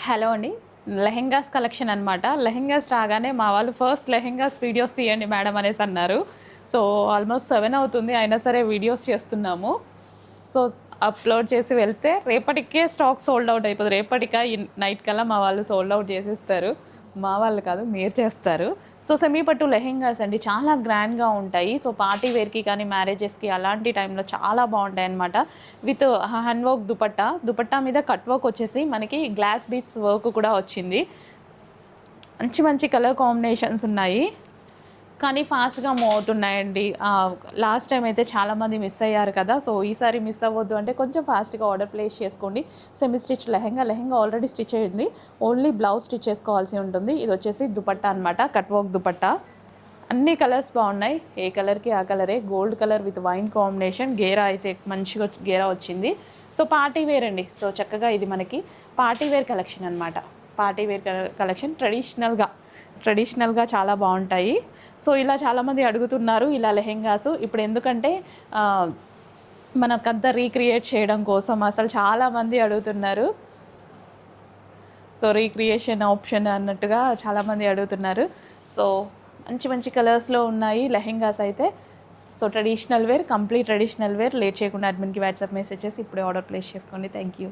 Hello అండి. Lehengas collection అనమాట. లెహెంగాస్ రాగానే మా వాళ్ళు ఫస్ట్ లెహెంగాస్ వీడియోస్ తీయండి మేడం అనేసి అన్నారు. సో, ఆల్మోస్ట్ 7 అవుతుంది. అయినా సరే వీడియోస్ చేస్తున్నాము. సో, అప్‌లోడ్ చేసి వెళ్తే రేపటికే స్టాక్ సోల్డ్ అవుట్ అయిపోద్ది. ఈ నైట్ కల్లా మా వాళ్ళు సోల్డ్ అవుట్ చేసేస్తారు. మా వాళ్ళు కాదు, మీరు చేస్తారు. సో, సెమీ పట్టు లెహెంగాస్ అండి. చాలా గ్రాండ్‌గా ఉంటాయి. సో, పార్టీ వేర్‌కి కానీ, మ్యారేజెస్‌కి అలాంటి టైంలో చాలా బావుంటాయన్నమాట. With hand work dupatta. Dupatta మీద కట్ వర్క్ వచ్చేసి మనకి గ్లాస్ బీడ్స్ వర్క్ కూడా వచ్చింది. మంచి మంచి కలర్ కాంబినేషన్స్ ఉన్నాయి. కానీ ఫాస్ట్‌గా మూవ్ అవుతున్నాయండి. లాస్ట్ టైమ్ అయితే చాలామంది మిస్ అయ్యారు కదా! సో, ఈసారి మిస్ అవ్వద్దు అంటే కొంచెం ఫాస్ట్‌గా ఆర్డర్ ప్లేస్ చేసుకోండి. Semi stitch lehenga already stitch అయింది. ఓన్లీ బ్లౌజ్ స్టిచ్ చేసుకోవాల్సి ఉంటుంది. ఇది వచ్చేసి దుపట్టా అనమాట. Cut work dupatta. అన్ని కలర్స్ బాగున్నాయి. ఏ కలర్‌కి ఆ కలరే. Gold colour with wine combination. గేరా అయితే మంచిగా గేరా వచ్చింది. సో, పార్టీ వేర్ అండి. సో, చక్కగా ఇది మనకి పార్టీ వేర్ కలెక్షన్ అనమాట. పార్టీ వేర్ కలెక్షన్ ట్రెడిషనల్‌గా చాలా బావుంటాయి. సో, ఇలా చాలామంది అడుగుతున్నారు ఇలా లెహెంగాసు. ఇప్పుడు ఎందుకంటే మనకంతా రీక్రియేట్ చేయడం కోసం అసలు చాలామంది అడుగుతున్నారు. సో, రీక్రియేషన్ ఆప్షన్ అన్నట్టుగా చాలామంది అడుగుతున్నారు. సో, మంచి మంచి కలర్స్‌లో ఉన్నాయి లెహెంగాస్ అయితే. So, complete traditional wear late చేయకుండా అడ్మిన్‌కి వాట్సాప్ మెసేజ్ చేసి ఇప్పుడే ఆర్డర్ ప్లేస్ చేసుకోండి. Thank you.